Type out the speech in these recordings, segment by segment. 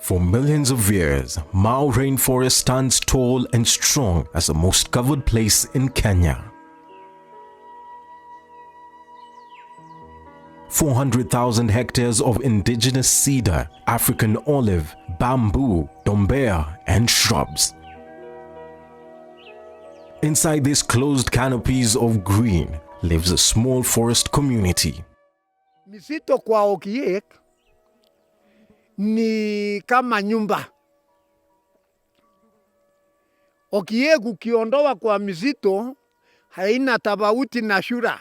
For millions of years, Mau rainforest stands tall and strong as the most covered place in Kenya. 400,000 hectares of indigenous cedar, African olive, bamboo, dombea, and shrubs. Inside these closed canopies of green lives a small forest community. Misitu kwa Ogiek ni kama nyumba. Ogiek ukiondoa kwa misitu haina tofauti na shura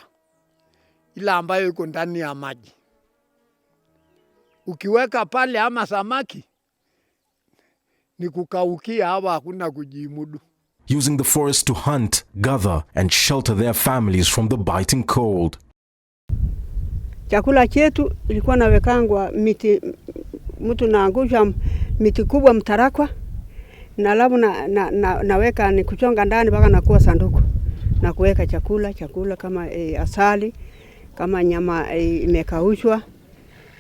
ila ambayo iko ndani ya maji. Ukiweka pale ama samaki ni kukaukia, hawa hakuna kujimudu. Using the forest to hunt, gather, and shelter their families from the biting cold. Chakula chetu ilikuwa nawekangwa miti, mtu naangusha miti kubwa mtarakwa, na labu naweka ni kuchonga ndani mpaka nakuwa sanduku. Na kuweka chakula kama asali, kama nyama imekaushwa.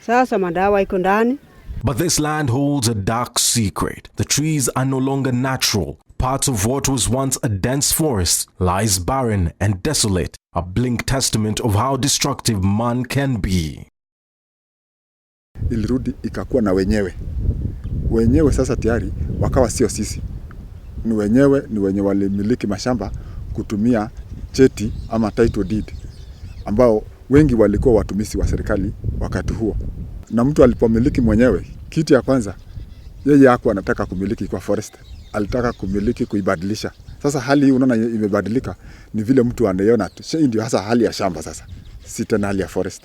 Sasa madawa iko ndani. But this land holds a dark secret. The trees are no longer natural. Parts of what was once a dense forest lies barren and desolate, a bleak testament of how destructive man can be. Ilirudi ikakuwa na wenyewe. Wenyewe sasa tayari wakawa sio sisi. Ni wenye walimiliki mashamba kutumia cheti ama title deed, ambao wengi walikuwa watumishi wa serikali wakati huo. Na mtu alipomiliki mwenyewe, kitu ya kwanza yeye hakuwa anataka kumiliki kwa forest, alitaka kumiliki kuibadilisha. Sasa hali hii unaona imebadilika, ni vile mtu anaiona hii ndio hasa hali ya shamba sasa, si tena hali ya forest.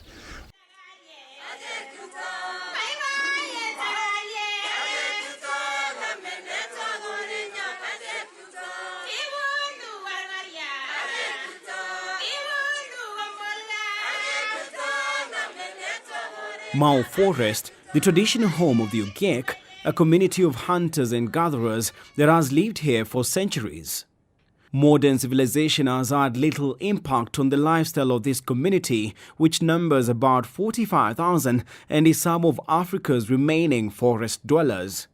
Mau Forest, the traditional home of the Ogiek, a community of hunters and gatherers that has lived here for centuries. Modern civilization has had little impact on the lifestyle of this community, which numbers about 45,000 and is some of Africa's remaining forest dwellers.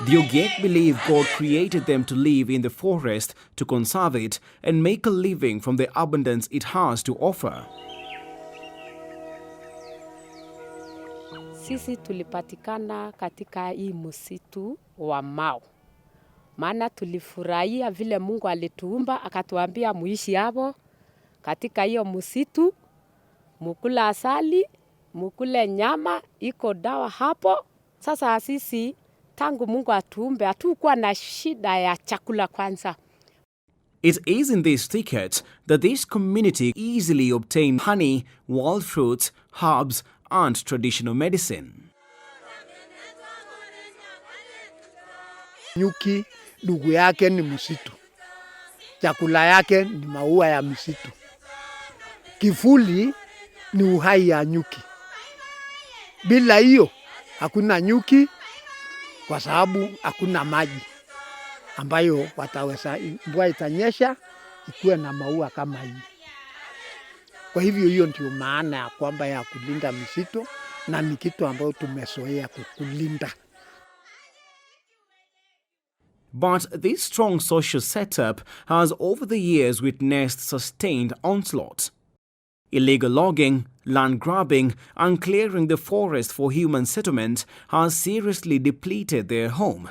The Ogiek believe God created them to live in the forest, to conserve it, and make a living from the abundance it has to offer. Sisi tulipatikana katika hii msitu wa Mau. Maana tulifurahia vile Mungu alituumba, akatuambia muishi hapo katika hiyo msitu, mukula asali, mukule nyama, iko dawa hapo. Sasa sisi tangu Mungu atuumbe hatukuwa na shida ya chakula kwanza. It is in these thickets that this community easily obtain honey, wild fruits, herbs, and traditional medicine. Nyuki ndugu yake ni msitu. Chakula yake ni maua ya msitu. Kivuli ni uhai ya nyuki. Bila hiyo hakuna nyuki, kwa sababu hakuna maji ambayo wataweza, mvua itanyesha ikuwe na maua kama hii. Kwa hivyo hiyo ndio maana ya kwamba ya kulinda misitu, na ni kitu ambayo tumezoea kulinda. But this strong social setup has over the years witnessed sustained onslaught. Illegal logging, land grabbing, and clearing the forest for human settlement has seriously depleted their home.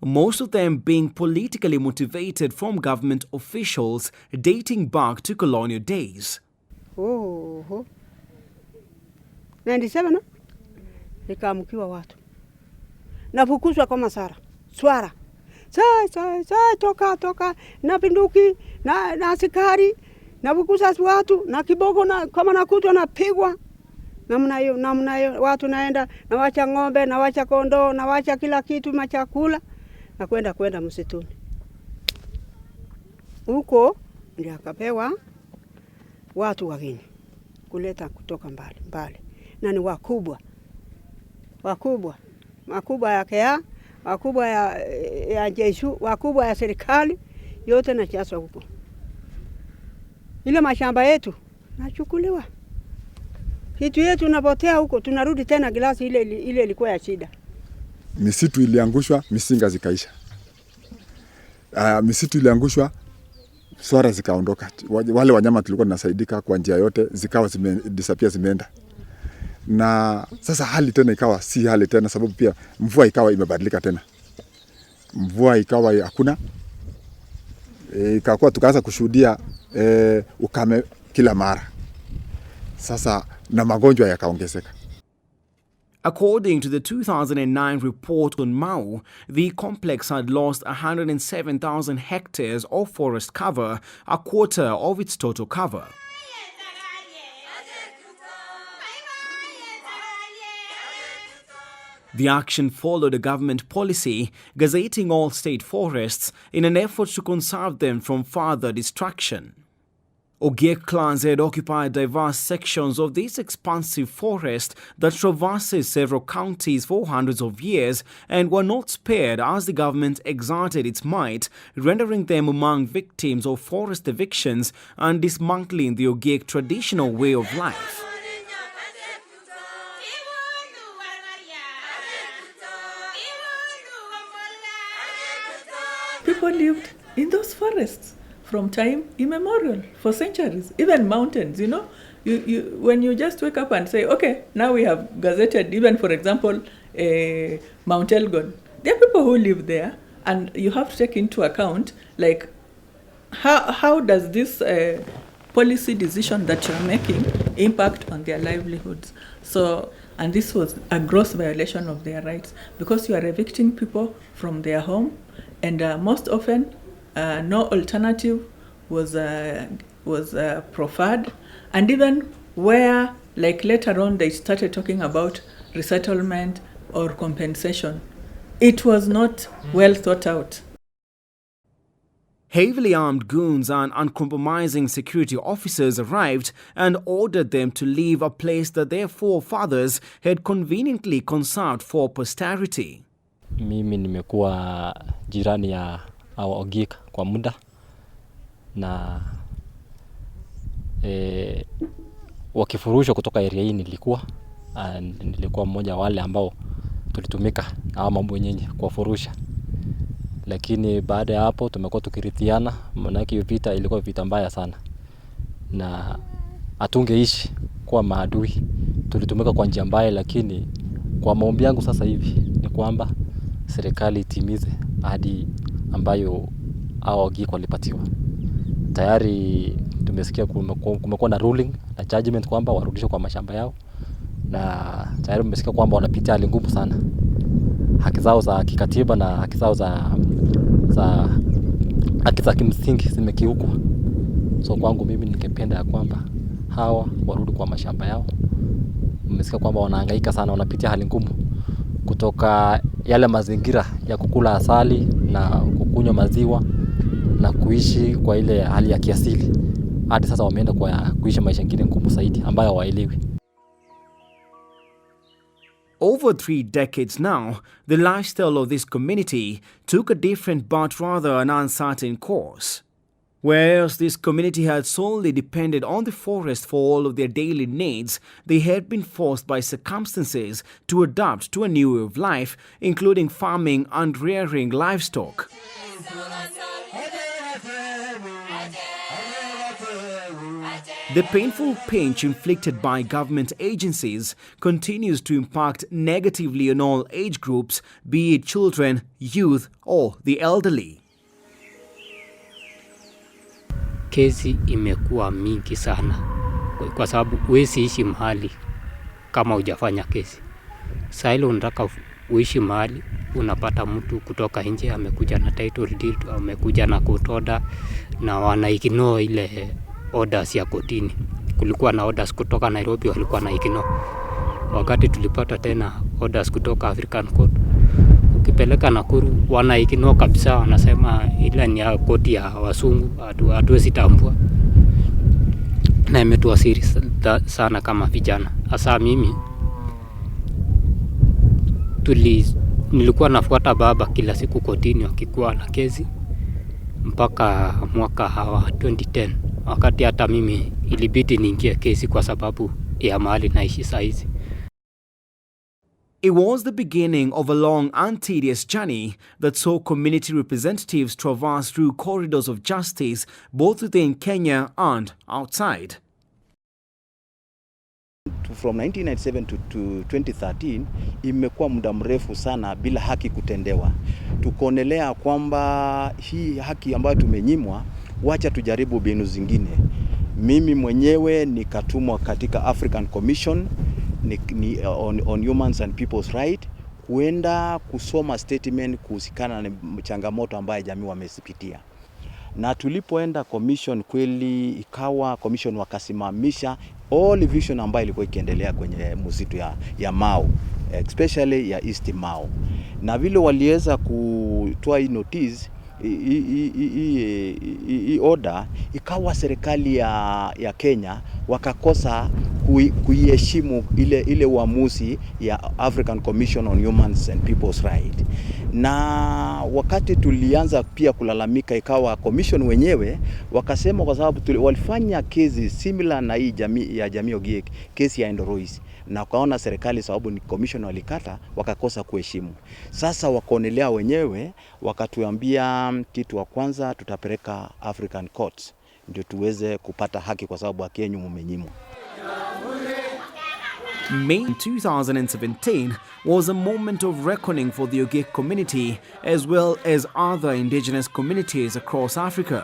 Most of them being politically motivated from government officials dating back to colonial days. 97 no? Nikaamkiwa watu. Nafukuzwa kama swara. Sai toka na pinduki na askari na bukusa watu na kiboko na kama nakutwa na pigwa namna hiyo watu naenda na wacha ng'ombe na wacha kondoo na wacha kila kitu machakula na kwenda msituni. Huko ndio akapewa watu wageni kuleta kutoka mbali na ni wakubwa ya kea, wakubwa ya jeshi, wakubwa ya serikali, yote na kiasi huko. Ile mashamba yetu nachukuliwa Kitu yetu tunapotea huko, tunarudi tena glasi ile ilikuwa ya shida. Misitu iliangushwa, misinga zikaisha. Misitu iliangushwa, swara zikaondoka. Wale wanyama tulikuwa tunasaidika kwa njia yote zikawa disappear, zimeenda. Na sasa hali tena ikawa si hali tena, sababu pia mvua ikawa imebadilika tena. Mvua ikawa hakuna. Ikakuwa tukaanza kushuhudia ukame kila mara. Sasa na magonjwa yakaongezeka. According to the 2009 report on Mau, the complex had lost 107,000 hectares of forest cover, a quarter of its total cover. The action followed a government policy gazetting all state forests in an effort to conserve them from further destruction. Ogiek clans had occupied diverse sections of this expansive forest that traverses several counties for hundreds of years and were not spared as the government exerted its might, rendering them among victims of forest evictions and dismantling the Ogiek traditional way of life. People lived in those forests from time immemorial, for centuries, even mountains, you know. When you just wake up and say, okay, now we have gazetted, even for example, Mount Elgon. There are people who live there, and you have to take into account, like, how does this policy decision that you're making impact on their livelihoods? So, and this was a gross violation of their rights, because you are evicting people from their home, and most often, no alternative was proffered, and even where, like later on, they started talking about resettlement or compensation, it was not well thought out. Heavily armed goons and uncompromising security officers arrived and ordered them to leave a place that their forefathers had conveniently conserved for posterity. Mimi nimekuwa jirani ya Ogiek kwa muda, na wakifurushwa kutoka area hii nilikuwa mmoja wale ambao tulitumika au mambo yenyewe kuwafurusha. Lakini baada ya hapo tumekuwa tukirithiana, maana hiyo vita ilikuwa vita mbaya sana, na hatungeishi kwa maadui. Tulitumika kwa njia mbaya, lakini kwa maombi yangu sasa hivi ni kwamba serikali itimize ahadi ambayo hao Ogiek walipatiwa. Tayari tumesikia kumekuwa na ruling na judgment kwamba warudishwe kwa mashamba yao, na tayari tumesikia kwamba wanapitia hali ngumu sana. Haki zao za kikatiba na haki zao za kimsingi zimekiukwa. So kwangu mimi ningependa ya kwamba hawa warudi kwa mashamba yao. Tumesikia kwamba wanahangaika sana, wanapitia hali ngumu kutoka yale mazingira ya kukula asali na kukunywa maziwa na kuishi kwa ile hali ya kiasili, hadi sasa wameenda kwa kuishi maisha mengine ngumu zaidi ambayo hawaelewi. Over 3 decades now, the lifestyle of this community took a different but rather an uncertain course. Whereas this community had solely depended on the forest for all of their daily needs, they had been forced by circumstances to adapt to a new way of life, including farming and rearing livestock. The painful pinch inflicted by government agencies continues to impact negatively on all age groups, be it children, youth, or the elderly. Kesi imekuwa mingi sana, kwa sababu huwezi ishi mahali kama hujafanya kesi. Sasa ile unataka uishi mahali, unapata mtu kutoka nje amekuja na title deed, amekuja na court order, na wanaignore ile orders ya kotini. Kulikuwa na orders kutoka Nairobi, walikuwa na ignore. Wakati tulipata tena orders kutoka African Court, ukipeleka Nakuru wanaignore kabisa, wanasema ile ni ya koti ya wasungu, hatuwezi tambua. Na imetuathiri sana kama vijana. Hasa mimi nilikuwa nafuata baba kila siku kotini wakikuwa na kesi mpaka mwaka wa 2010, wakati hata mimi ilibidi niingie kesi kwa sababu ya mahali naishi saizi. It was the beginning of a long and tedious journey that saw community representatives traverse through corridors of justice both within Kenya and outside. From 1997 to 2013 imekuwa muda mrefu sana bila haki kutendewa. Tukonelea kwamba hii haki ambayo tumenyimwa, wacha tujaribu mbinu zingine. Mimi mwenyewe nikatumwa katika African Commission on Humans and People's Right kuenda kusoma statement kuhusikana na changamoto ambayo jamii wamezipitia. Na tulipoenda commission kweli ikawa commission wakasimamisha all eviction ambayo ilikuwa ikiendelea kwenye msitu ya Mau, especially ya East Mau. Na vile waliweza kutoa hii notice, hii order, ikawa serikali ya Kenya wakakosa kuiheshimu ile uamuzi ya African Commission on Humans and People's Right. Na wakati tulianza pia kulalamika, ikawa commission wenyewe wakasema kwa sababu walifanya kesi similar na hii jamii Ogiek, kesi ya Endorois, na wakaona serikali sababu ni commission walikata, wakakosa kuheshimu. Sasa wakaonelea wenyewe, wakatuambia kitu wa kwanza tutapeleka African courts ndio tuweze kupata haki kwa sababu haki yenu mmenyimwa. May 2017 was a moment of reckoning for the Ogiek community as well as other indigenous communities across Africa.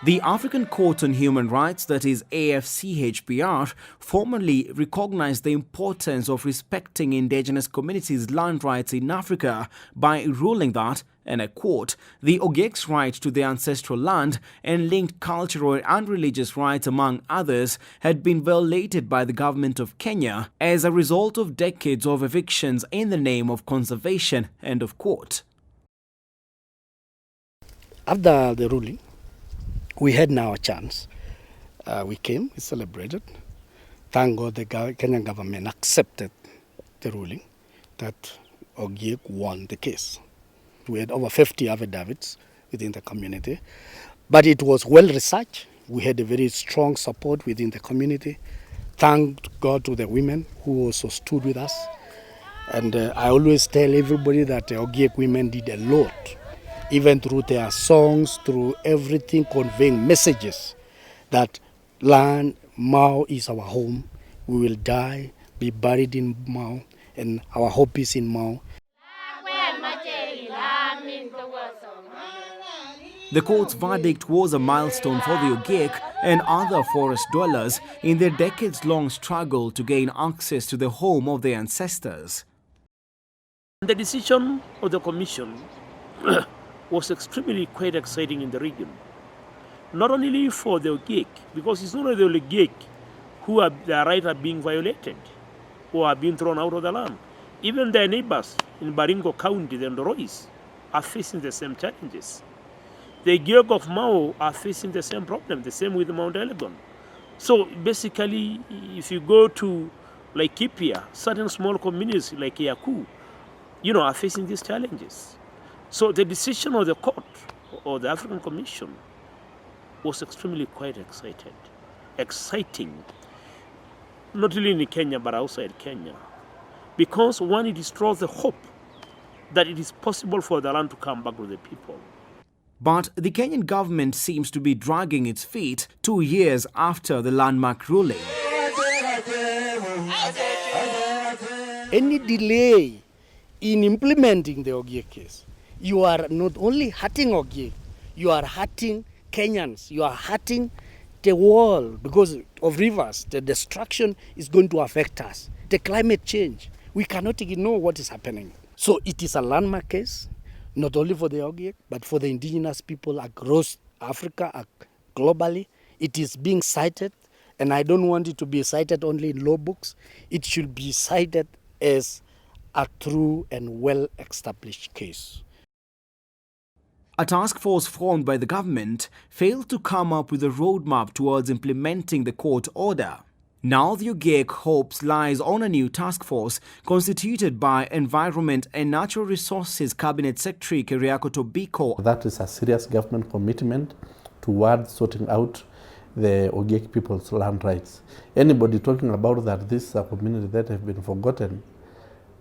The African Court on Human Rights, that is AFCHPR, formally recognized the importance of respecting indigenous communities' land rights in Africa by ruling that, and I quote, the Ogiek's right to their ancestral land and linked cultural and religious rights, among others, had been violated by the government of Kenya as a result of decades of evictions in the name of conservation, end of quote. After the ruling, we had now a chance. We came, we celebrated. Thank God the Kenyan government accepted the ruling that Ogiek won the case. We had over 50 affidavits within the community, but it was well researched. We had a very strong support within the community. Thank God to the women who also stood with us. And I always tell everybody that the Ogiek women did a lot, even through their songs, through everything, conveying messages that land, Mau is our home. We will die, be buried in Mau, and our hope is in Mau. The court's verdict was a milestone for the Ogiek and other forest dwellers in their decades-long struggle to gain access to the home of their ancestors. The decision of the commission was extremely quite exciting in the region. Not only for the Ogiek, because it's not only the Ogiek who are, their rights are being violated or are being thrown out of the land. Even their neighbors in Baringo County, the Ndorois, are facing the same challenges. The Ogiek of Mau are facing the same problem, the same with Mount Elgon. So basically, if you go to like Kipia, certain small communities like Yaku, are facing these challenges. So the decision of the court or the African Commission was extremely quite exciting, not only in Kenya but outside Kenya, because one, it destroys the hope that it is possible for the land to come back to the people. But the Kenyan government seems to be dragging its feet 2 years after the landmark ruling. Any delay in implementing the Ogiek case, you are not only hurting Ogiek, you are hurting Kenyans, you are hurting the world because of rivers. The destruction is going to affect us. The climate change, we cannot ignore what is happening. So it is a landmark case, not only for the Ogiek, but for the indigenous people across Africa, globally. It is being cited, and I don't want it to be cited only in law books. It should be cited as a true and well-established case. A task force formed by the government failed to come up with a roadmap towards implementing the court order. Now the Ogiek hopes lies on a new task force constituted by Environment and Natural Resources Cabinet Secretary Keriako Tobiko. That is a serious government commitment towards sorting out the Ogiek people's land rights. Anybody talking about that this is a community that have been forgotten,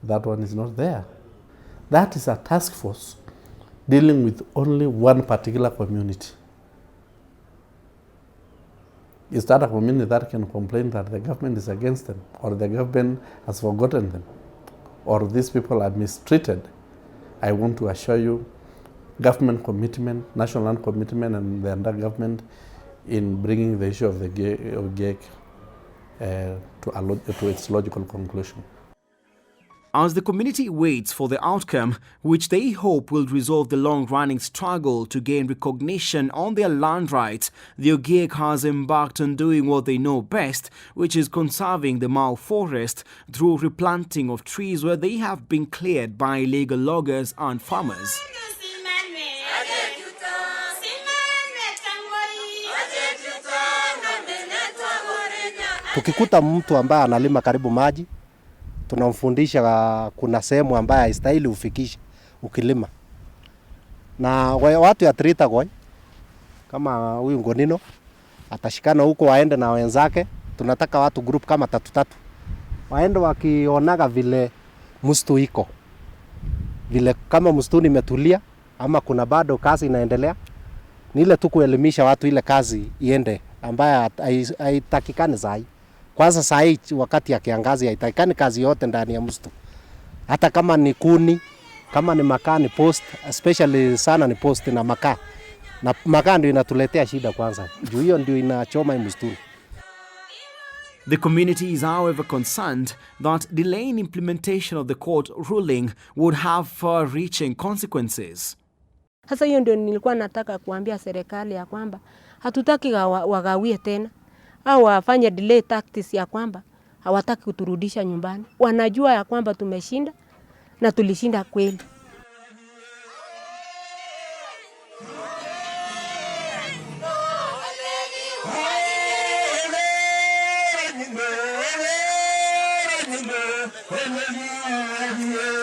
that one is not there. That is a task force dealing with only one particular community. Is that a community that can complain that the government is against them, or the government has forgotten them, or these people are mistreated? I want to assure you, government commitment, national land commitment, and the under government in bringing the issue of the Ogiek to its logical conclusion. As the community waits for the outcome, which they hope will resolve the long-running struggle to gain recognition on their land rights, the Ogiek has embarked on doing what they know best, which is conserving the Mau forest through replanting of trees where they have been cleared by illegal loggers and farmers. Tukikuta mtu ambaye analima karibu maji, tunamfundisha kuna sehemu ambayo haistahili ufikishe ukilima. Na watu ya trita kwa kama huyu Ngonino atashikana huko waende na wenzake. Tunataka watu group kama 3 waende wakionaga vile msitu iko, vile kama msituni imetulia ama kuna bado kazi inaendelea. Ni ile tu kuelimisha watu ile kazi iende ambayo haitakikani sahi. Kwanza sahi wakati ya kiangazi haitakikani kazi yote ndani ya msitu. Hata kama ni kuni, kama ni makaa ni post, especially sana ni post na makaa. Na makaa ndio inatuletea shida kwanza. Juu hiyo ndio inachoma msituni. The community is however concerned that delaying implementation of the court ruling would have far-reaching consequences. Sasa hiyo ndio nilikuwa nataka kuambia serikali ya kwamba hatutaki wagawie tena au wafanye delay tactics ya kwamba hawataki kuturudisha nyumbani. Wanajua ya kwamba tumeshinda na tulishinda kweli. Yeah.